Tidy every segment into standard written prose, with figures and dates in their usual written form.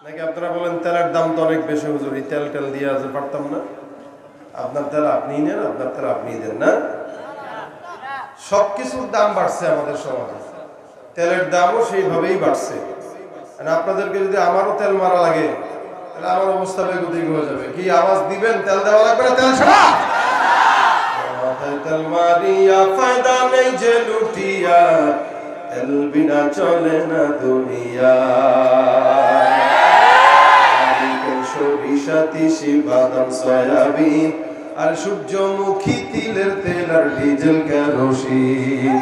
নাকি আপনারা বলেন তেলের দাম তো অনেক বেশি হুজুর, এই তেল টেল দিয়ে আজ পারতাম না? আপনার তেল আপনিই নেন, আপনার তেল আপনিই দেন না? সবকিছুর দাম বাড়ছে আমাদের সমাজে, তেলের দামও সেইভাবেই বাড়ছে। আপনাদেরকে যদি আমারও তেল মারা লাগে তাহলে আমার অবস্থা বেগতিক হয়ে যাবে। কি আওয়াজ দিবেন? তেল দেওয়া লাগবে না? তেল ছাড়া মাথায় তেল মারিয়া ফায়দা নেই যে লুটিয়া, তেল বিনা চলে না দুনিয়া। সরিষা তিসি বাদাম সয়াবিন আর সূর্যমুখী তিলের তেল আর ডিজেল কেরোসিন,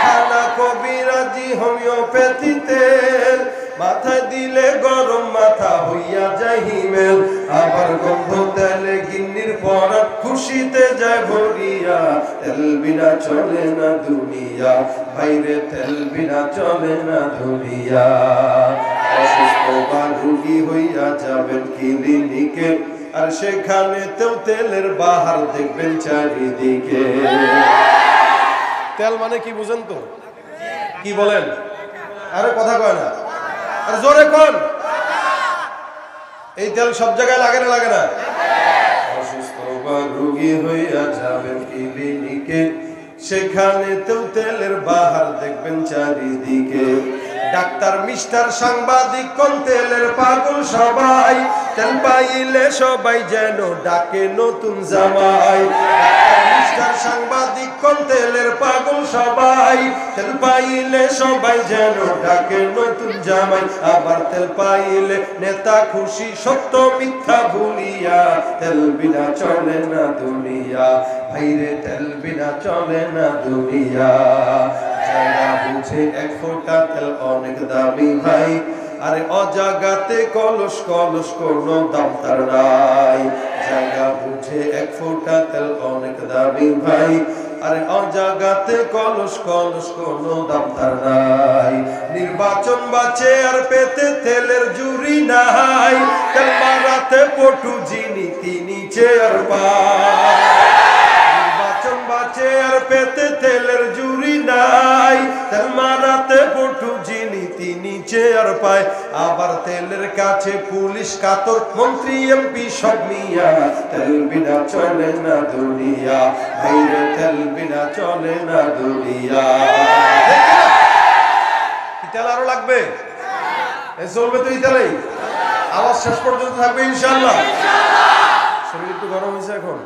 খানা কবিরাজি হোমিওপ্যাথি তেল, মাথায় দিলে গরম মাথা হইয়া যায় হিমেল। আবার গন্ধ তেলে গিন্নির পরা খুশিতে যায় ভরিয়া, তেল বিনা চলে না দুনিয়া, বাইরে তেল বিনা চলে না দুনিয়া। অসুস্থ বা রোগী হইয়া যাবেন ক্লিনিকে, আর সেখানেতেও তেলের বাহার দেখবেন চারিদিকে। তেল মানে কি বুঝেন তো? কি বলেন? আরে কথা কয় না, আর জোরে কোন? এই তেল সব জায়গায় লাগে না? লাগে না? অসুস্থ বা রোগী হইয়া যাবেন ক্লিনিকে, সেখানেতেও তেলের বাহার দেখবেন চারিদিকে। ডাক্তার মিস্টার সাংবাদিক কোন তেলের পাগল সবাই, তেল পাইলে সবাই যেন ডাকে নতুন জামাই। ডাক্তার মিস্টার সাংবাদিক কোন তেলের পাগল সবাই, তেল পাইলে সবাই যেন ডাকে নতুন জামাই। আবার তেল পাইলে নেতা খুশি সত্য মিথ্যা ভুলিয়া, তেল বিনা চলে না দুনিয়া, ভাইরে তেল বিনা চলে না দুনিয়া। যারা বুঝে এক ফোঁটা তেল অনেক দামি ভাই, আরে অজাগাতে কলস কলস কোনো দাম তার নাই। জায়গা বুঝে এক ফোঁটা তেল অনেক দামি ভাই, আরে অজাগাতে কলস কলস কোনো দাম তার নাই। নির্বাচন বাঁচে আর পেতে তেলের জুরি নাই, তেল মারাতে পটু যিনি তিনি চেয়ার পায়। নির্বাচন বাঁচে আর পেতে তেলের জুরি নাই, তেল মারাতে পটু যিনি তিনি চেয়ার পায়। আবার তেলের কাছে পুলিশ কাতর, মন্ত্রী এমপি সব মিয়া, তেল বিনা চলে না দুনিয়া, ভাইরে তেল বিনা চলে না দুনিয়া। তেল আরো লাগবে? চলবে তো এই তেলেই? আওয়াজ শেষ পর্যন্ত থাকবে ইনশাআল্লাহ। শরীর একটু গরম হয়েছে এখন?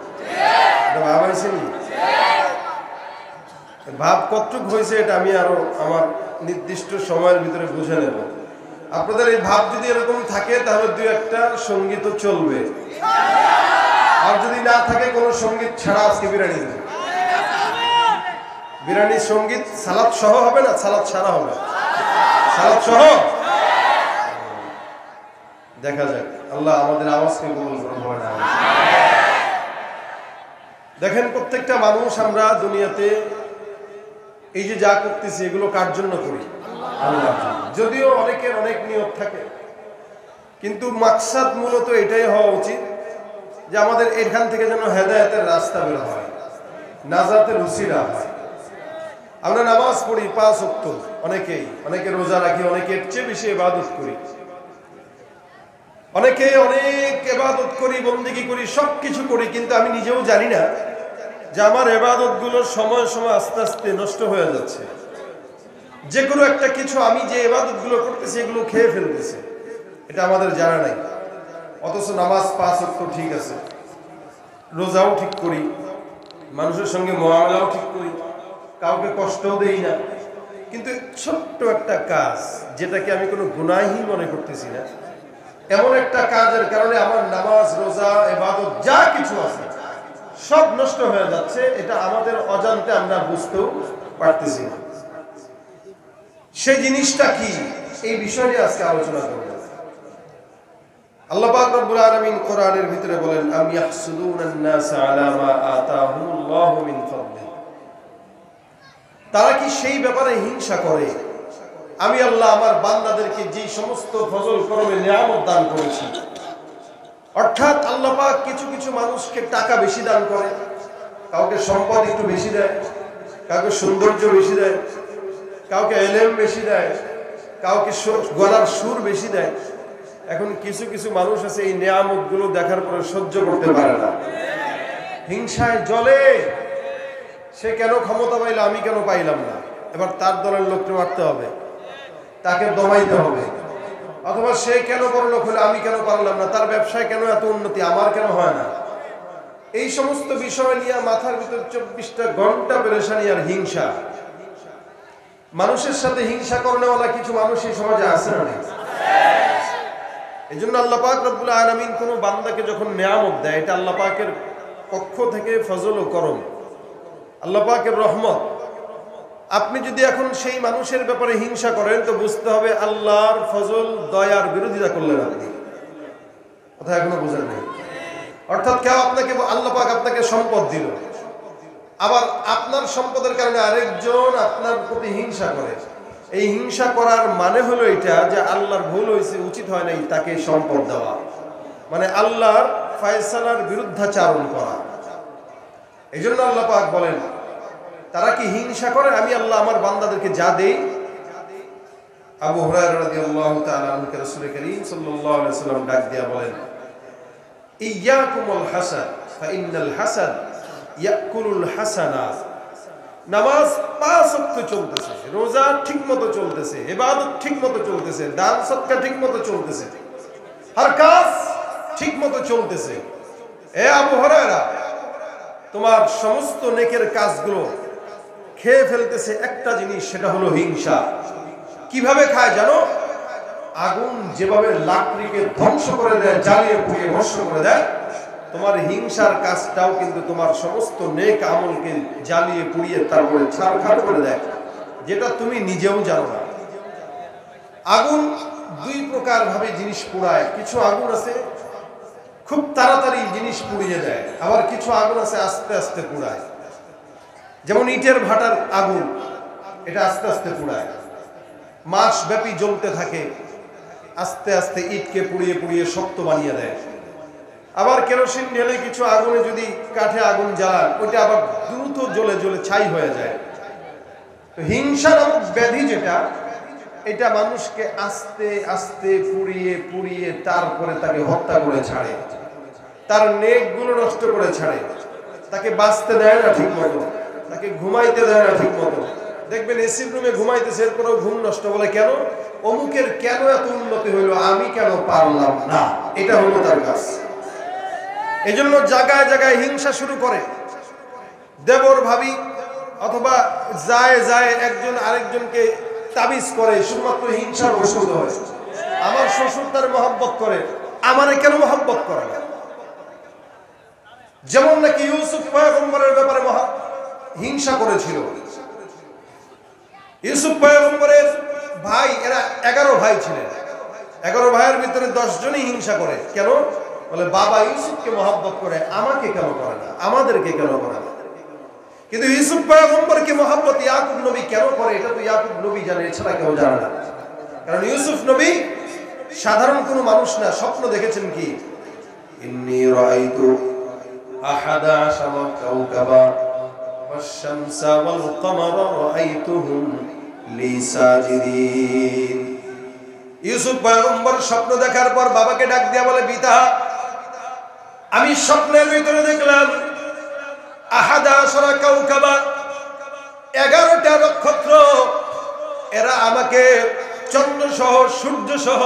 ভাব হয়েছে নি? ভাব কতটুক হয়েছে এটা আমি আরো আমার নির্দিষ্ট সময়ের ভিতরে বুঝে নেব। আপনাদের এই ভাব যদি এরকম থাকে তাহলে দুই একটা সঙ্গীত চলবে, আর যদি না থাকে কোনো সঙ্গীত ছাড়া আজকে বিরিয়ানি দেবে। বিরিয়ানির সঙ্গীত সালাদ সহ হবে না, সালাদ ছাড়া হবে? সালাদ সহ দেখা যাক, আল্লাহ আমাদের আওয়াজকে কবুল করুন। দেখেন, প্রত্যেকটা মানুষ আমরা দুনিয়াতে এই যে যা করতেছি এগুলো কার জন্য করি? আল্লাহর জন্য। যদিও অনেকের অনেক নিয়ত থাকে, কিন্তু মাকসাদ মূলত এটাই হওয়া উচিত যে আমাদের এখান থেকে যেন হেদায়েতের রাস্তা বের হয়, নাজাতের উসিলা হয়। আমরা নামাজ পড়ি 5 ওয়াক্ত, অনেকে রোজা রাখি, অনেকে এর চেয়ে বেশি ইবাদত করি, অনেকে অনেক ইবাদত করি, বন্দেগী করি, সবকিছু করি, কিন্তু আমি নিজেও জানি না যে আমার ইবাদত গুলো সময় সময় আস্তে আস্তে নষ্ট হয়ে যাচ্ছে। যে কোনো একটা কিছু আমি যে ইবাদত গুলো করতেছি এগুলো খেয়ে ফেলতেছে, এটা আমাদের জানা নাই। অথচ নামাজ 5 ওয়াক্ত ঠিক আছে, রোজাও ঠিক করি, মানুষের সঙ্গে মুআমালাও ঠিক করি, কাউকে কষ্টও দেই না, কিন্তু ছোট্ট একটা কাজ যেটাকে আমি কোনো গুনাহই মনে করতেছি না, এমন একটা কাজের কারণে আমার নামাজ, রোজা, ইবাদত যা কিছু আছে সব নষ্ট হয়ে যাচ্ছে। এটা আমাদের অজান্তে আমরা বুঝতেও পারতেছি না। সেই জিনিসটা কি, এই বিষয় নিয়ে আজকে আলোচনা করব। আল্লাহ পাক রব্বুল আলামিন কোরআনের ভিতরে বলেন, আম ইয়াহসুদুনান নাস আলা মা আতাহুমুল্লাহু মিন ফাদলিহি। তারা কি সেই ব্যাপারে হিংসা করে আমি আল্লাহ আমার বান্দাদেরকে যে সমস্ত ফজল করমে নিয়ামত দান করেছি। অর্থাৎ আল্লাহ পাক কিছু কিছু মানুষকে টাকা বেশি দান করে, কাউকে সম্পদ একটু বেশি দেয়, কাউকে সৌন্দর্য বেশি দেয়, কাউকে ইলম বেশি দেয়, কাউকে গলার সুর বেশি দেয়, এখন কিছু কিছু মানুষ আছে এই নিয়ামতগুলো দেখার পরে সহ্য করতে পারে না, হিংসায় জ্বলে। সে কেন ক্ষমতা পাইলো, আমি কেন পাইলাম না, এবার তার দলের লোককে মারতে হবে, তাকে দমাইতে হবে। অথবা সে কেন বড় লোক হলো, আমি কেন পারলাম না, তার ব্যবসায় কেন এত উন্নতি, আমার কেন হয় না। এই সমস্ত বিষয় নিয়ে মাথার ভিতর 24টা ঘন্টা পেরেশানি আর হিংসা। মানুষের সাথে হিংসা করেওয়ালা কিছু মানুষ এই সমাজে আছে না? এই জন্য আল্লাহ পাক রব্বুল আলামিন কোন বান্দাকে যখন নিয়ামত দেয়, এটা আল্লাহ পাকের পক্ষ থেকে ফজল ও করম, আল্লাহ পাকের রহমত। আপনি যদি এখন সেই মানুষের ব্যাপারে হিংসা করেন তো বুঝতে হবে আল্লাহর ফজল দয়ার বিরোধিতা করলেন আপনি। কথা এখনো বুঝেন নাই? অর্থাৎ কেউ আপনাকে, আল্লাহ পাক আপনাকে সম্পদ দিল, আবার আপনার সম্পদের কারণে আরেকজন আপনার প্রতি হিংসা করে। এই হিংসা করার মানে হলো এটা যে আল্লাহর ভুল হয়েছে, উচিত হয় নাই তাকে সম্পদ দেওয়া, মানে আল্লাহর ফয়সালার বিরুদ্ধাচারণ করা। এই জন্য আল্লাহ পাক বলেন তারা কি হিংসা করে আমি আল্লাহ আমার বান্দাদেরকে যা দেই। আবু হুরায়রা রাদিয়াল্লাহু তাআলা আনহু রাসূল করিম সাল্লাল্লাহু আলাইহি ওয়াসাল্লাম ডাক দিয়া বলেন, ইয়াকুমুল হাসাদ ফা ইন্নাল হাসাদ ইয়াকুলুল হাসানাত। নামাজ 5 ওয়াক্ত চলতেছে, রোজা ঠিকমতো চলতেছে, ইবাদত ঠিকমতো চলতেছে, দান সদকা ঠিকমতো চলতেছে, হর কাজ ঠিকমতো চলতেছে। এ আবু হুরায়রা, তোমার সমস্ত নেকের কাজগুলো খেয়ে ফেলতেছে একটা জিনিস, সেটা হলো হিংসা। কিভাবে খায় জানো? আগুন যেভাবে লাকড়িকে ধ্বংস করে দেয়, জ্বালিয়ে পুড়িয়ে ভস্ম করে দেয়, তোমার হিংসার কাজটাও কিন্তু তোমার সমস্ত নেক আমলকে জ্বালিয়ে পুড়িয়ে তারপরে ছারখার করে দেয়, যেটা তুমি নিজেও জানো না। আগুন 2 প্রকার ভাবে জিনিস পোড়ায়। কিছু আগুন আছে খুব তাড়াতাড়ি জিনিস পুড়িয়ে দেয়, আবার কিছু আগুন আছে আস্তে আস্তে পোড়ায়। যেমন ইটের ভাটার আগুন, এটা আস্তে আস্তে পোড়ায়, মাস ব্যাপী জ্বলতে থাকে, আস্তে আস্তে ইটকে পুড়িয়ে পুড়িয়ে শক্ত বানিয়ে দেয়। আবার কেরোসিন ঢেলে কিছু আগুনে যদি কাঠে আগুন জ্বালান, ওইটা আবার দ্রুত জ্বলে জ্বলে ছাই হয়ে যায়। তো হিংসা নামক ব্যাধি যেটা, এটা মানুষকে আস্তে আস্তে পুড়িয়ে পুড়িয়ে তারপরে তাকে হত্যা করে ছাড়ে, তার নেকগুলো নষ্ট করে ছাড়ে, তাকে বাঁচতে দেয় না ঠিক মতো, তাকে ঘুমাইতে দেয় না ঠিক মতো। দেখবেন এসি রুমে ঘুমাইতেছে, এরপরেও ঘুম নষ্ট। বলে কেন? অমুকের কেন এত উন্নতি হইলো, আমি কেন পারলাম না, এটা হলো তার কাজ। এই জন্য জায়গায় জায়গায় হিংসা শুরু করে। দেবর ভাবি অথবা যায় যায় একজন আরেকজনকে তাবিজ করে, শুধুমাত্র হিংসার বশত হয়। আমার শ্বশুর তার মহব্বত করে, আমারে কেন মহব্বত করে না? যেমন নাকি ইউসুফ পয়গম্বরের ব্যাপারে হিংসা করেছিল। ইউসুফ পয়গম্বরের ভাই, এরা 11 ভাই ছিলেন, 11 ভাইয়ের ভিতরে 10 জনই হিংসা করে। কেন? বলে বাবা ইউসুফকে মহব্বত করে, আমাকে কেন করে না, আমাদেরকে কেন করে না। কিন্তু ইউসুফ পয়গম্বরকে মহব্বত ইয়াকুব নবী কেন করে, এটা তো ইয়াকুব নবী জানে, এছাড়া কেউ জানে না। কারণ ইউসুফ নবী সাধারণ কোনো মানুষ না। স্বপ্ন দেখেছেন কি, ইন্নী রাআইতু আহাদা আশারা কাওকাবা ওয়াশ-শামসা ওয়াল-কামারা রাআইতুহুম লি সাজিদিন। ইউসুফ পয়গম্বর স্বপ্ন দেখার পর বাবাকে ডাক দিয়া বলে, পিতা আমি স্বপ্নের ভিতরে দেখলাম আহাদা আশারা কাওকাবা, 11টা নক্ষত্র, এরা আমাকে চন্দ্র সহ সূর্য সহ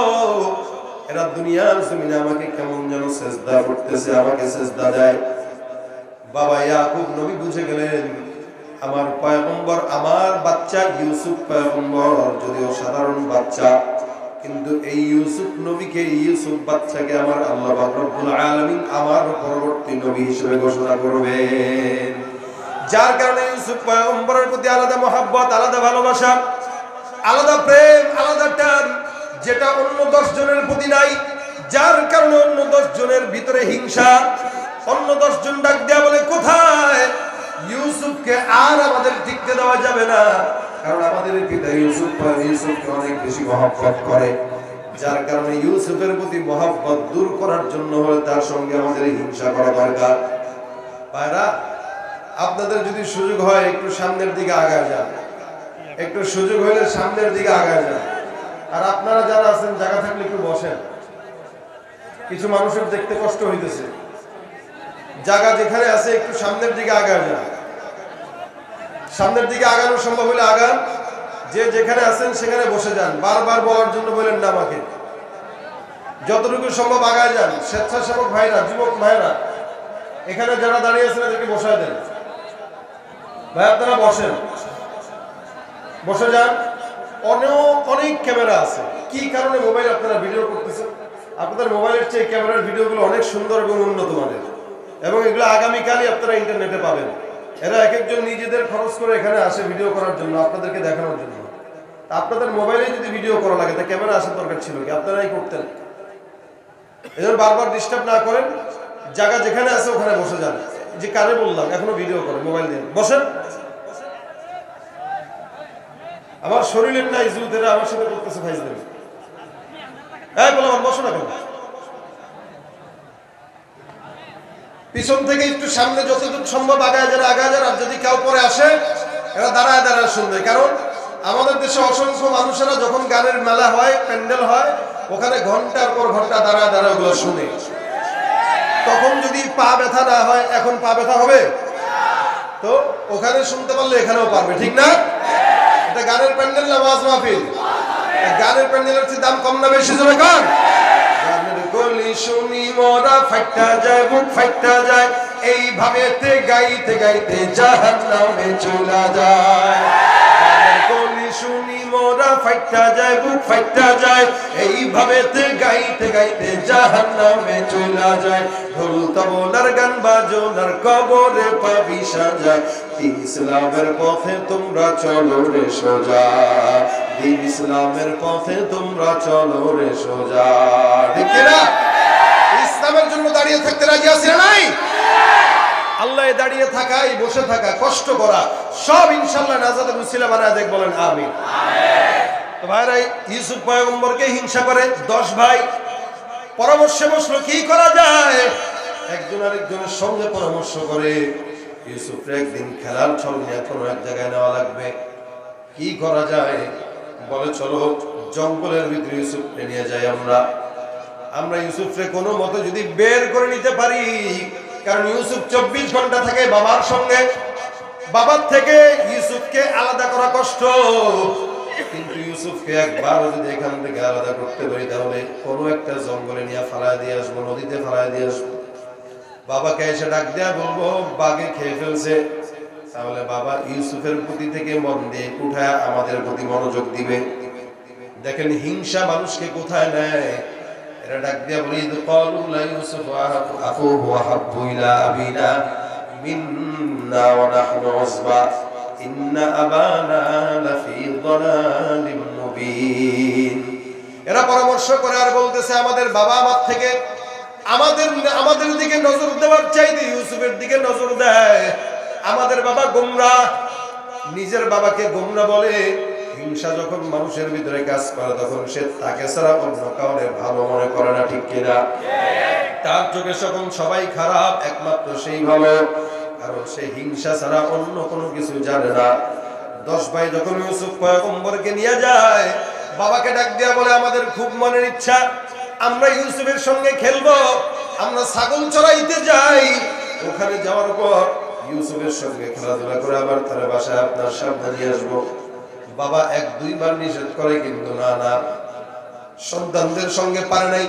এরা দুনিয়ার জমিনে আমাকে কেমন যেন সেজদা করতেছে, আমাকে সেজদা দেয়। বাবা ইয়াকুব নবী বুঝে গেলেন আমার পয়গম্বর, আমার বাচ্চা ইউসুফ পয়গম্বর যদিও সাধারণ বাচ্চা, কিন্তু এই ইউসুফ নবীকে, ইউসুফ বাচ্চাকে আমার আল্লাহ পাক রব্বুল আলামিন আমার পরবর্তী নবী হিসেবে ঘোষণা করবেন। যার কারণে ইউসুফ পয়গম্বরের প্রতি আলাদা মহব্বত, আলাদা ভালোবাসা, আলাদা প্রেম, আলাদা টান, যেটা অন্য 10 জনের প্রতি নাই। যার কারণে অন্য 10 জনের ভিতরে হিংসা। অন্য 10 জন ডাক দেয়া বলে, কোথায় ইউসুফকে আর আমাদের টিকতে দেওয়া যাবে না, কারণ আমাদের পিতা ইউসুফকে অনেক বেশি মহব্বত করে। যার কারণে ইউসুফের প্রতি মহব্বত দূর করার জন্য হলে তার সঙ্গে আমাদের হিংসা করা দরকার। ভাইরা, আপনাদের যদি সুযোগ হয় একটু সামনের দিকে আগায় যান, একটু সুযোগ হলে সামনের দিকে আগায় যান। আর আপনারা যারা আছেন জায়গা থাকলে একটু বসেন, কিছু মানুষের দেখতে কষ্ট হইতেছে, জায়গা যেখানে আছে একটু সামনের দিকে আগায় যান, সামনের দিকে আগানো সম্ভব হলে আগান, যে যেখানে আছেন সেখানে বসে যান, বারবার বলার জন্য বলেন না আমাকে, যতটুকু সম্ভব আগায় যান। স্বেচ্ছাসেবক ভাইরা, যুবক ভাইরা এখানে যারা দাঁড়িয়ে আছেন এদেরকে বসায় দেন। ভাই আপনারা বসেন, বসে যান। অনেক ক্যামেরা আছে, কি কারণে মোবাইল আপনারা ভিডিও করতেছেন? আপনাদের মোবাইলের চেয়ে ক্যামেরার ভিডিওগুলো অনেক সুন্দর এবং উন্নত মানের, এবং এগুলো আগামীকালই আপনারা ইন্টারনেটে পাবেন। এরা এক একজন নিজেদের খরচ করে এখানে আসে ভিডিও করার জন্য, আপনাদেরকে দেখানোর জন্য। আপনাদের মোবাইলে যদি ভিডিও করা লাগে তা ক্যামেরা আসার দরকার ছিল কি? আপনারাই করতেন। এজন্য বারবার ডিস্টার্ব না করেন, জায়গা যেখানে আছে ওখানে বসে যান। যে কারে বললাম এখনো ভিডিও করেন, মোবাইল দিয়ে বসেন। আমার শরীরের নাই জুতেরা আমার সাথে করতেছে ভাইজদের। এই বললাম বসো না কেন? পিছন থেকে একটু সামনে যতটুকু সম্ভব আগায় যারা আগায় যান। আর যদি কেউ পরে আসে এরা দাঁড়ায় দাঁড়ায় শুনবে, কারণ আমাদের দেশে অসংখ্য মানুষেরা যখন গানের মেলা হয়, প্যান্ডেল হয়, ওখানে ঘন্টার পর ঘন্টা দাঁড়ায় দাঁড়ায় ওগুলো শুনে। তখন যদি পা ব্যথা না হয়, এখন পা ব্যথা হবে তো ওখানে শুনতে পারলে এখানেও পারবে, ঠিক না? এটা গানের প্যান্ডেল না ওয়াজ মাহফিল? গানের প্যান্ডেলের চেয়ে দাম কম না বেশি? জোরে কান। গানের গলি শুনি মোরা ফাইটা যায়, বুক ফাইটা যায়, এইভাবে গাইতে গাইতে জাহান্নামে চলে যায়। গানের গলি শুনি মোরা ফাইটা যায়, বুক ফাইটা যায়, এইভাবে গাইতে গাইতে জাহান্নামে চলে যায়। ঢোল তবলার গান বাজনার কবরে পাবি সাজা, দিন ইসলামের পথে তোমরা চলো রে সোজা, দিন ইসলামের পথে তোমরা চলো রে সোজা। ঠিক না? ইসলামের জন্য দাঁড়িয়ে থাকতে রাজি আছি না নাই? আল্লাহ দাঁড়িয়ে থাকাই, বসে থাকা, কষ্ট করা সব ইনশাআল্লাহ নাজাতের উসিলা বানায় দেখ, বলেন আমিন। তো ভাইরা, ইউসুফ পয়গম্বরকে হিংসা করে 10 ভাই পরামর্শে বসলো কি করা যায়। একজন আরেকজনের সঙ্গে পরামর্শ করে ইউসুফকে একদিন খেলার ছল নিয়ে কোনো এক জায়গায় নেওয়া লাগবে। কি করা যায়? বলে চলো জঙ্গলের ভিতরে ইউসুফকে নিয়ে যাই। আমরা ইউসুফকে কোনো মতে যদি বের করে নিতে পারি, কারণ ইউসুফ 24 ঘন্টা থাকে বাবার সঙ্গে, বাবার থেকে ইউসুফকে আলাদা করা কষ্ট। কিন্তু ইউসুফকে একবার যদি এখান থেকে আলাদা করতে পারি, তাহলে কোনো একটা জঙ্গলে নিয়ে ফালায় দিয়ে আসবো, নদীতে ফালায় দিয়ে আসবো। বাবাকে এসে ডাক দেয়া বলবো বাঘে খেয়ে ফেলছে, তাহলে বাবা ইউসুফের প্রতি থেকে মন দিয়ে উঠায় আমাদের প্রতি মনোযোগ দিবে। দেখেন হিংসা মানুষকে কোথায় নেয়। এরা ডাক দিয়া বলি ক্বালু লা ইউসুফ আখুহু আহাব্বু ইলা আবিনা মিন্না ওয়া নাহনু উসবা ইন্না আবানা লাফি যালালিম মুবিন। এরা পরামর্শ করে আর বলতেছে আমাদের বাবা আমার থেকে আমাদের দিকে নজর দেওয়ার চাইতে ইউসুফের দিকে নজর দেয়। আমাদের বাবা গোমরাহ, নিজের বাবাকে গোমরাহ বলে। হিংসা যখন মানুষের ভিতরে কাজ করে তখন সে তাকে ছাড়া অন্য কাউকে ভালো মনে করে না, ঠিক কিনা? তার চোখে যখন সবাই খারাপ, একমাত্র সেই ভালো, কারণ সে হিংসা ছাড়া অন্য কোনো কিছু জানে না। 10 ভাই যখন ইউসুফ পয়গম্বরকে নিয়ে যায়, বাবাকে ডাক দিয়া বলে আমাদের খুব মনের ইচ্ছা আমরা ইউসুফের সঙ্গে খেলবো, আমরা ছাগল চড়াইতে যাই। ওখানে যাওয়ার পর ইউসুফের সঙ্গে খেলাধুলা করে আবার তার বাসায় আপনার সামনে নিয়ে আসবো। বাবা 1-2 বার নিষেধ করে, কিন্তু না, সন্তানদের সঙ্গে পারে নাই।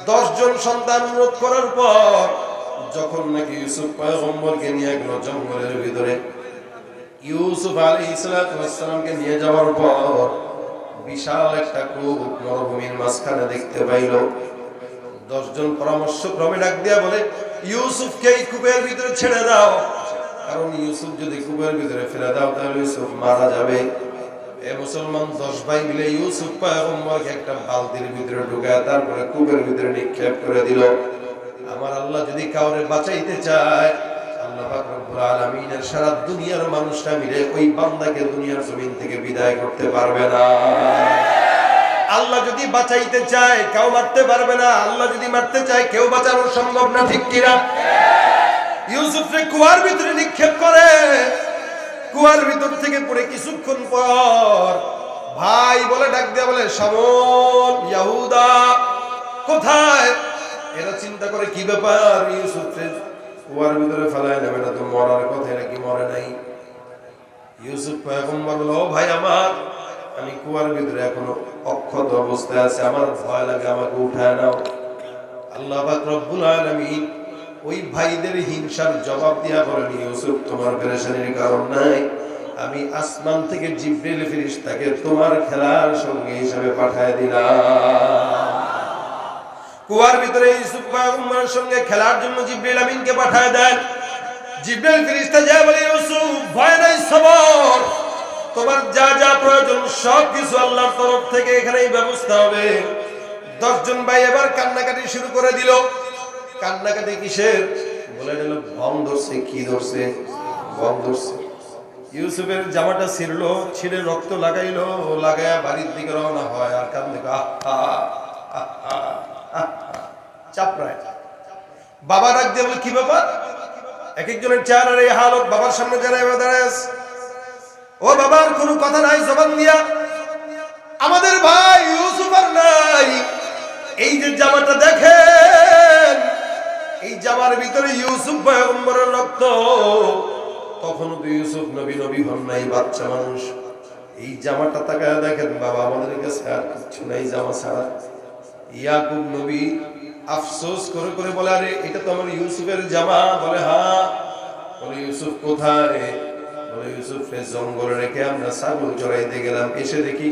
10 জন সন্তান অনুরোধ করার পর যখন নাকি ইউসুফ পয়গম্বরকে নিয়ে গেল জঙ্গলের ভিতরে, ইউসুফ আলাইহিস সালামকে নিয়ে যাওয়ার পর বিশাল একটা কূপ মরুভূমির মাঝখানে দেখতে পাইল। 10 জন পরামর্শ ক্রমে ডাক দিয়া বলে ইউসুফকে এই কূপের ভিতরে ছেড়ে দাও, কারণ ইউসুফ যদি কূপের ভিতরে ফেলে দাও তাহলে ইউসুফ মারা যাবে। এ মুসলমান 10 ভাই মিলে ইউসুফ পয়গম্বরকে একটা বালতির ভিতরে ঢুকায় তারপরে কূপের ভিতরে নিক্ষেপ করে দিল। আমার আল্লাহ যদি কাউরে বাঁচাইতে চায়, আল্লাহ পাক রব্বুল আলামিনের সারা দুনিয়ার মানুষরা মিলে ওই বান্দাকে দুনিয়ার জমিন থেকে বিদায় করতে পারবে না। আল্লাহ যদি বাঁচাইতে চায় কেউ মারতে পারবে না, আল্লাহ যদি মারতে চায় কেউ বাঁচানো সম্ভব না, ঠিক কিনা? ইউসুফকে কুয়ার ভিতরে নিক্ষেপ করে, কুয়ার ভিতর থেকে পড়ে কিছুক্ষণ পর ভাই বলে ডাক দেয়া বলে শামুন, ইয়াহুদা কোথায়? এরা চিন্তা করে কি ব্যাপার, ইউসুফকে কুয়ার ভিতরে ফেলায় নেবে না তো মরার কথা, এরা কি মরে নাই? ইউসুফ পয়গম্বর বলল, ও ভাই আমার, আমি কুয়ার ভিতরে এখনো অক্ষত অবস্থায় আছে, আমার ভয় লাগে, আমাকে উঠায় নাও। আল্লাহ পাক রব্বুল আলামিন ওই ভাইদের হিংসার জবাব দিয়া বলেন, ইউসুফ তোমার পেরেশানির কারণ নাই, আমি আসমান থেকে জিবরিল ফেরেশতাকে তোমার খেলার সঙ্গী হিসেবে পাঠায় দিলাম। কুয়ার ভিতরে ইউসুফ পয়গম্বরের সঙ্গে খেলার জন্য জিবরিল আমিনকে পাঠায় দেন। জিবরিল ফেরেশতা যায় বলে, ইউসুফ ভয় নাই, সবর, তোমার যা যা প্রয়োজন সবকিছু আল্লাহর তরফ থেকে এখানেই ব্যবস্থা হবে। 10 জন ভাই এবার কান্নাকাটি শুরু করে দিল। কান্নাকাটি কিসের? বলে দিল ভং ধরছে। কি ধরছে? ভং ধরছে। ইউসুফের জামাটা ছিঁড়লো, ছিঁড়ে রক্ত লাগাইলো, লাগায়া বাড়ির দিকে রওনা হয় আর কান্দে চাপড়ায়। বাবা ডাক দিয়ে বলে, কি ব্যাপার? এক একজনের চেহারার এই হালত, বাবার সামনে যারা এবার দাঁড়ায় আছে, ও বাবার কোনো কথা নাই জবান দিয়া, আমাদের ভাই ইউসুফ আর নাই। এই যে জামাটা দেখেন, এই জামার ভিতরে ইউসুফ পয়গম্বরের রক্ত। তখনও তো ইউসুফ নবী হন নাই, বাচ্চা মানুষ। এই জামাটা তাকায় দেখেন, বাবা আমাদের কাছে আর কিছু নাই জামা ছাড়া। ইয়াকুব নবী আফসোস করে করে বলে, আরে এটা তো আমার ইউসুফের জামা। বলে হ্যাঁ। বলে ইউসুফ কোথায়? বলে ইউসুফকে জঙ্গলে রেখে আমরা ছাগল চড়াইতে গেলাম, এসে দেখি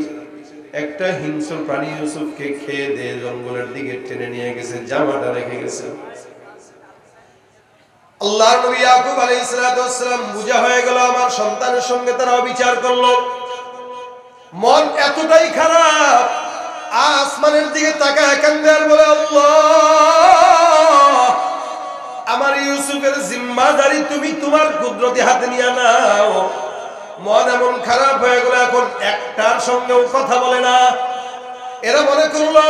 একটা হিংস্র প্রাণী ইউসুফকে খেয়ে দিয়ে জঙ্গলের দিকে টেনে নিয়ে গেছে, জামাটা রেখে গেছে। আল্লাহর নবী ইয়াকুব আলাইহিস সালাম বুঝা হয়ে গেল আমার সন্তানের সঙ্গে তারা অবিচার করলো। মন এতটাই খারাপ, আসমানের দিকে তাকায় কান্দে আর বলে, আল্লাহ, আমার ইউসুফের জিম্মাদারি তুমি তোমার কুদরতি হাতে নিয়ে নাও। মন এমন খারাপ হয়ে গেল, এখন একটার সঙ্গেও কথা বলে না। এরা মনে করলো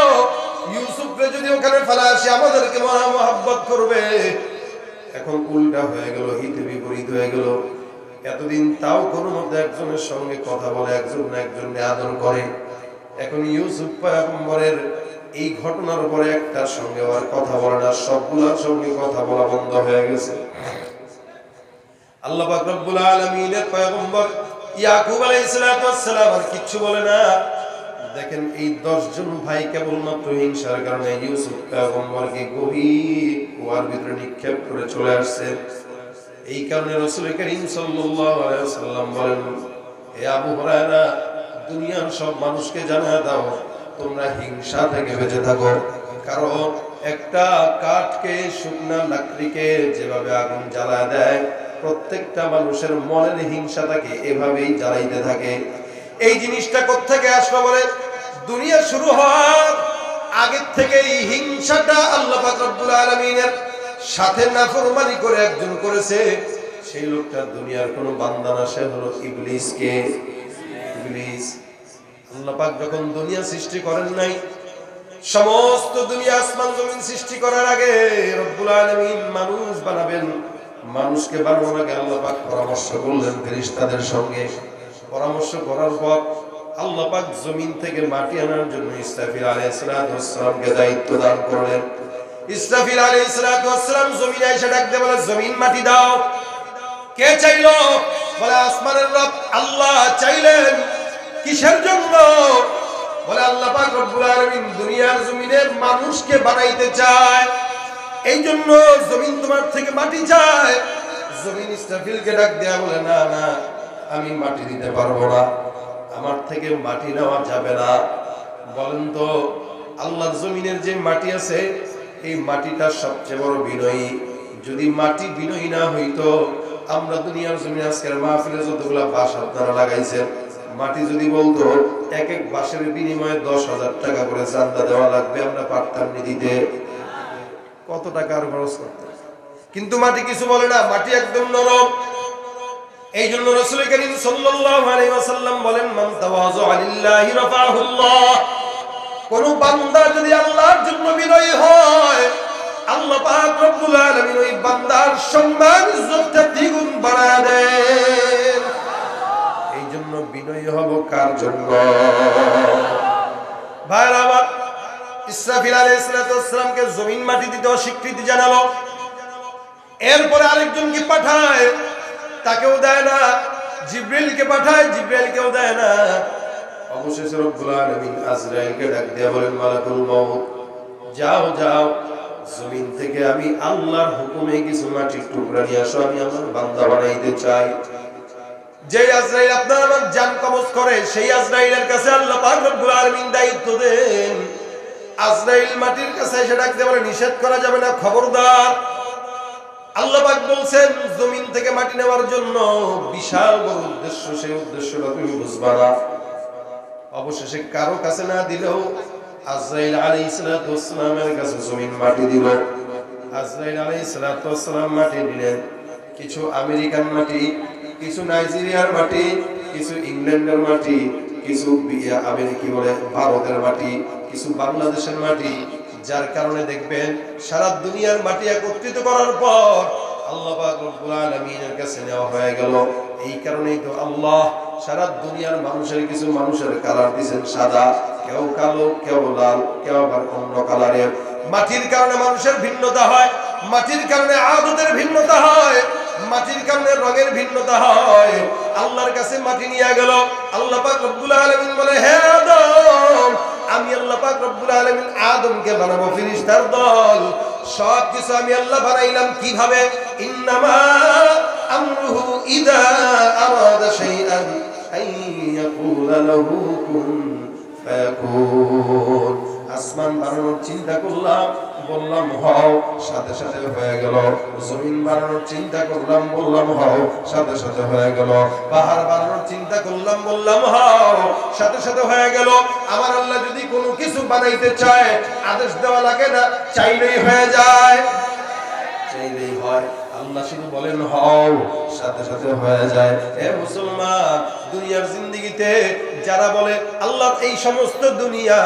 ইউসুফকে যদি ওখানে ফেলা আসে আমাদেরকে মহব্বত করবে। এখন উল্টা হয়ে গেল, হিতে বিপরীত হয়ে গেল। এতদিন তাও কোনো মধ্যে একজনের সঙ্গে কথা বলে, একজনকে আদর করে। এখন ইউসুফ পয়গম্বরের এই ঘটনার উপরে একটার সঙ্গে আর কথা বলে না, সবগুলোর সঙ্গে কথা বলা বন্ধ হয়ে গেছে। আল্লাহ পাক রব্বুল আলামিনের পয়গম্বর ইয়াকুব আলাইহিস সালাম আর কিচ্ছু বলে না। দেখেন এই 10 জন ভাই কেবলমাত্র হিংসার কারণে ইউসুফ পয়গম্বরকে গভীর কুয়ার ভিতরে নিক্ষেপ করে চলে আসছে। এই কারণে রাসূল করিম সাল্লাল্লাহু আলাইহি ওয়াসাল্লাম বলেন, হে আবু হুরায়রা, দুনিয়ার সব মানুষকে জানিয়ে দাও তোমরা হিংসা থেকে বেঁচে থাকো। কারণ একটা কাঠকে, শুকনা লাকড়িকে যেভাবে আগুন জ্বালায় দেয়, প্রত্যেকটা মানুষের মনের হিংসাটাকে এভাবেই জ্বালাইতে থাকে। এই জিনিসটা কোত্থেকে আসলো? বলে দুনিয়া শুরু হওয়ার আগের থেকে এই হিংসাটা আল্লাহ পাক রব্বুল আলামিনের সাথে নাফরমানি করে একজন করেছে। সেই লোকটা দুনিয়ার কোনো বান্দা না, সে হলো ইবলিস। কে? ইবলিস। আল্লাহ পাক যখন দুনিয়া সৃষ্টি করেন নাই, সমস্ত দুনিয়া আসমান জমিন সৃষ্টি করার আগে রব্বুল আলামিন মানুষ বানাবেন। মানুষকে বানানোর আগে আল্লাহ পাক পরামর্শ করলেন ফেরেশতাদের সঙ্গে। পরামর্শ করার পর আল্লাহ পাক জমিন থেকে মাটি আনার জন্য ইসরাফিল আলাইহিস সালামকে দায়িত্ব দান করলেন। ইসরাফিল আলাইহিস সালাম জমিনে এসে ডাকতে বলে, জমিন মাটি দাও। কে চাইলো? বলে আসমানের রব আল্লাহ চাইলেন। কিসের জন্য? বলে আল্লাহ পাক রব্বুল আলামিন দুনিয়ার জমিনে মানুষকে বানাইতে চায়, এই জন্য জমিন তোমার থেকে মাটি চায়। জমিন ইসরাফিলকে ডাক দেয়া বলে, না না, আমি মাটি দিতে পারবো না, আমার থেকে মাটি নেওয়া যাবে না। বলেন তো আল্লাহর জমিনের যে মাটি আছে, এই মাটিটা সবচেয়ে বড় বিনয়ী। যদি মাটি বিনয়ী না হইতো, আমরা দুনিয়ার জমিনে আজকের মাহফিলে যতগুলা বাঁশ আপনারা লাগাইছেন, মাটি যদি বলতো এক এক বাঁশের বিনিময়ে 10,000 টাকা করে চাঁদা দেওয়া লাগবে, আমরা পারতাম নি দিতে? কত টাকা আর খরচ করতে? কিন্তু মাটি কিছু বলে না, মাটি একদম নরম। এই জন্য রাসূল করিম সাল্লাল্লাহু আলাইহি ওয়াসাল্লাম বলেন, মান তাওয়াযা লিল্লাহি রাফাহুল্লাহ। কোন বান্দা যদি আল্লাহর জন্য বিনয়ী হয়, আল্লাহ পাক রব্বুল আলামিন ওই বান্দার সম্মান ইজ্জতটা দ্বিগুণ বাড়ায় দেন। এই জন্য বিনয়ী হব কার জন্য? ভাইরা আমার, ইসরাফিল আলাইহিস সালামকে জমিন মাটি দিতে অস্বীকৃতি জানালো। এরপরে আরেকজনকে পাঠায়, তাকেও দেয় না। জিবরিলকে পাঠায়, জিবরিলকেও দেয় না। অবশেষে রব্বুল আলামিন আজরাইলকে ডাক দিয়ে বলেন, মালাকুল মউত, যাও যাও, জমিন থেকে আমি আল্লাহর হুকুমে কিছু মাটির টুকরা নিয়ে আসো, আমি আমার বান্দা বানাইতে চাই। যে আজরাইল আপনার আমার জান কবজ করে, সেই আজরাইলের কাছে আল্লাহ পাক রব্বুল আলামিন দায়িত্ব দেন। আজরাইল মাটির কাছে এসে ডাকতে বলে, নিষেধ করা যাবে না, খবরদার। আল্লাহ পাক বলছেন জমিন থেকে মাটি নেওয়ার জন্য বিশাল বড় উদ্দেশ্য, সেই উদ্দেশ্যটা তুমি বুঝবা না। অবশেষে কারো কাছে না দিলেও আজরাইল আলাইহিস সালামের কাছে জমিন মাটি দিল। আজরাইল আলাইহিস সালাম মাটি দিলেন, কিছু আমেরিকান মাটি, কিছু নাইজেরিয়ার মাটি, কিছু ইংল্যান্ডের মাটি, কিছু আমেরিকি বলে ভারতের মাটি, কিছু বাংলাদেশের মাটি। যার কারণে দেখবেন সারা দুনিয়ার মাটি একত্রিত করার পর আল্লাহ পাক রব্বুল আলামিনের কাছে নেওয়া হয়ে গেল। এই কারণেই তো আল্লাহ সারা দুনিয়ার মানুষের কিছু মানুষের কালার দিয়েছেন সাদা, কেউ কালো, কেউ লাল, কেউ আবার অন্য কালারের। মাটির কারণে মানুষের ভিন্নতা হয়, মাটির কারণে আদতের ভিন্নতা হয়, মাটির কারণে রঙের ভিন্নতা হয়। আল্লাহর কাছে মাটি নিয়ে গেল। আল্লাহ পাক রব্বুল আলামিন বলে, হে আদম, আমি আল্লাহ পাক রব্বুল আলামিন আদমকে বানাবো ফেরেশতার দল। সব কিছু আমি আল্লাহ বানাইলাম কিভাবে? ইন্নামা আমরুহু ইযা আরাদা শাইআন আন ইয়াকুলা লাহু কুন ফায়াকুন। আসমান বানানোর চিন্তা করলাম, বললাম হও, সাথে সাথে হয়ে গেল। জমিন বানানোর চিন্তা করলাম, বললাম হও, সাথে সাথে হয়ে গেল। পাহাড় বানানোর চিন্তা করলাম, বললাম হও, সাথে সাথে হয়ে গেল। আমার আল্লাহ যদি কোনো কিছু বানাইতে চায় আদেশ দেওয়া লাগে না, চাইলেই হয়ে যায়, চাইলেই হয়। আল্লাহ শুধু বলেন হও, সাথে সাথে হয়ে যায়। হে মুসলমান, দুনিয়ার জিন্দেগিতে যারা বলে আল্লাহ এই সমস্ত দুনিয়া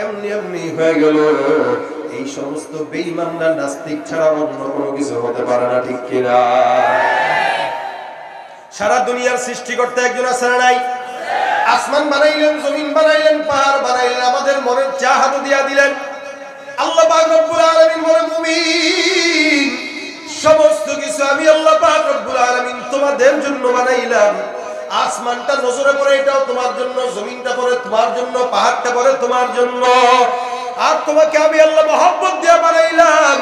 এমনি এমনি হয়ে গেল, এই সমস্ত বেঈমানরা নাস্তিক ছাড়া অন্য কোনো কিছু হতে পারে না, ঠিক কিনা? সারা দুনিয়ার সৃষ্টিকর্তা একজন আছে না নাই? আসমান বানাইলেন, জমিন বানাইলেন, পাহাড় বানাইলেন, আমাদের মনের চাহত দিয়া দিলেন। আল্লাহ পাক রব্বুল আলামিন বলে, মুমিন, সমস্ত কিছু আমি আল্লাহ পাক রব্বুল আলামিন তোমাদের জন্য বানাইলাম। আসমানটা নজরে পড়ে, এটাও তোমার জন্য, জমিনটা পড়ে তোমার জন্য, পাহাড়টা পড়ে তোমার জন্য। আর তোমাকে আমি আল্লাহ মহব্বত দিয়ে বানাইলাম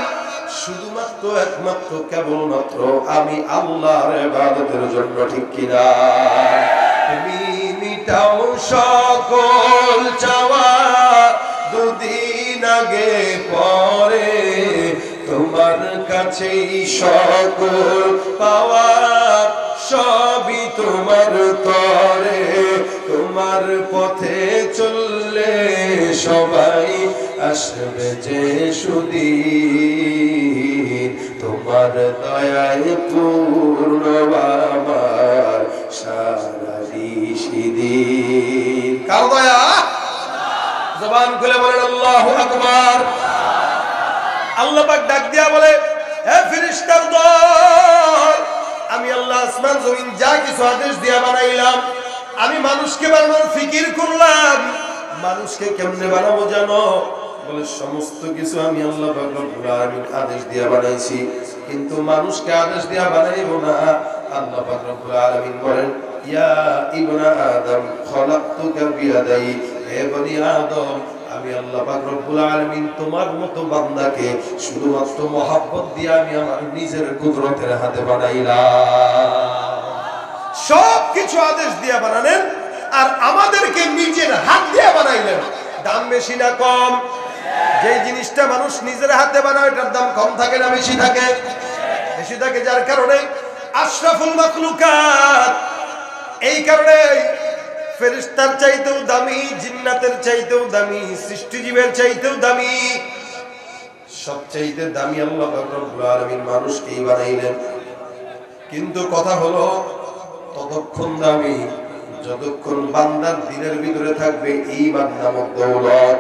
শুধুমাত্র একমাত্র কেবলমাত্র আমি আল্লাহর ইবাদতের জন্য, ঠিক কিনা? তুমি মিটাও সকল চাওয়া, দুদিন আগে পরে তোমার কাছেই সকল পাওয়া, সবই তোমার তরে। তোমার পথে চললে সবাই আসবে যে সুদিন, তোমার দয়ায় পূর্ণ আমার সারা দিন। কার দয়া? জবান খুলে বলেন আল্লাহু আকবার। আল্লাহ পাক ডাক দিয়া বলে, হে ফেরেশতার দল, আমি আল্লাহ আসমান জমিন যা কিছু আদেশ দিয়া বানাইলাম, আমি মানুষকে বানানোর ফিকির করলাম। মানুষকে কেমনে বানাবো জানো? বলে সমস্ত কিছু আমি আল্লাহ পাক রব্বুল আলামিন আদেশ দিয়া বানাইছি, কিন্তু মানুষকে আদেশ দিয়া বানাইবো না। আল্লাহ পাক রব্বুল আলামিন বলেন, ইয়া ইবনা আদম খলাকতুকা বিয়াদাই, হে বনি আদম, আমি আল্লাহ পাক রব্বুল আলামিন তোমার মতো বান্দাকে শুধুমাত্র মহব্বত দিয়ে আমি আমার নিজের কুদরতের হাতে বানাইলাম। সব কিছু আদেশ দিয়ে বানালেন আর আমাদেরকে নিজের হাত দিয়ে বানাইলেন। দাম বেশি না কম? যে জিনিসটা মানুষ নিজের হাতে বানায় এটার দাম কম থাকে না বেশি থাকে? বেশি থাকে। যার কারণে আশরাফুল মাখলুকাত, এই কারণে ফেরেশতার চাইতেও দামি, জিন্নাতের চাইতেও দামি, সৃষ্টিজীবের চাইতেও দামি, সবচাইতে দামি আল্লাহ পাক রব্বুল আলামিন মানুষকেই বানাইলেন। কিন্তু কথা হলো ততক্ষণ দামি যতক্ষণ বান্দার দিলের ভিতরে থাকবে ঈমান নামক দৌলত।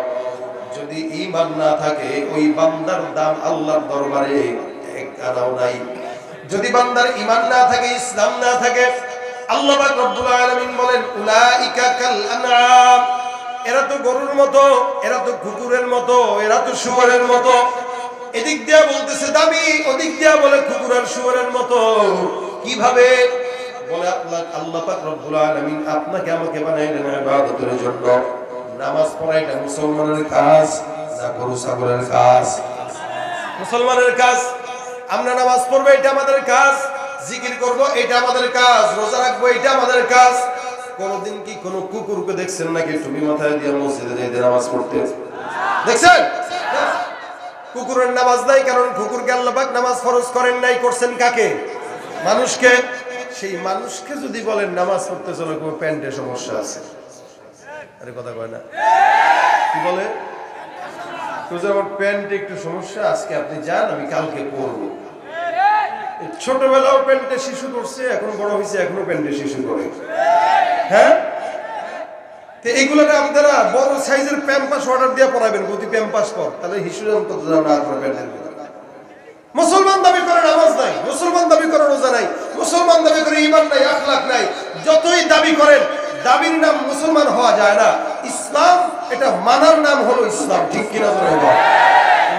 যদি ঈমান না থাকে ওই বান্দার দাম আল্লাহর দরবারে এক আনাও নাই। যদি বান্দার ঈমান না থাকে, ইসলাম না থাকে, আল্লাহ পাক রব্বুল আলামিন বলেন, উলাইকা কাল আনআম, এরা তো গরুর মতো, এরা তো কুকুরের মতো, এরা তো শুয়োরের মতো। এদিক দিয়া বলতেছে দাবি, ওদিক দিয়া বলে কুকুর আর শুয়োরের মতো। কিভাবে বলে? আল্লাহ পাক রব্বুল আলামিন আপনাকে আমাকে বানাইলেন ইবাদতের জন্য। নামাজ পড়াইটা মুসলমানের কাজ না গরু ছাগলের কাজ? মুসলমানের কাজ। আমরা নামাজ পড়বো, এটা আমাদের কাজ। জিকির করব, এটা আমাদের কাজ। রোজা রাখবো, এটা আমাদের কাজ। কোনদিন কি কোন কুকুরকে দেখছেন নাকি টুপি মাথায় দিয়ে মসজিদে যাইতে নামাজ পড়তে? দেখছেন? কুকুরের নামাজ নাই, কারণ কুকুরকে আল্লাহ পাক নামাজ ফরজ করেন নাই। করছেন কাকে? মানুষকে। সেই মানুষকে যদি বলেন নামাজ পড়তে চলো, কোনো প্যান্টে সমস্যা আছে, আরে কথা কয় না, কি বলে? আমার প্যান্টে একটু সমস্যা, আজকে আপনি যান, আমি কালকে পরবো। ছোটবেলাও প্যান্টে শিশু করছে, এখন বড় হয়েছে, এখনো প্যান্টে শিশু করে। হ্যাঁ, এইগুলোকে আপনারা বড় সাইজের প্যাম্পাস অর্ডার দিয়ে পড়াবেন, প্রতি প্যাম্পাস পর, তাহলে হিসু না করবেন। মুসলমান দাবি করে নামাজ নাই, মুসলমান দাবি করে রোজা নাই, মুসলমান দাবি করে ঈমান নাই, আখলাক নাই। যতই দাবি করেন, দাবির নাম মুসলমান হওয়া যায় না। ইসলাম, এটা মানার নাম হলো ইসলাম। ঠিক কিনা?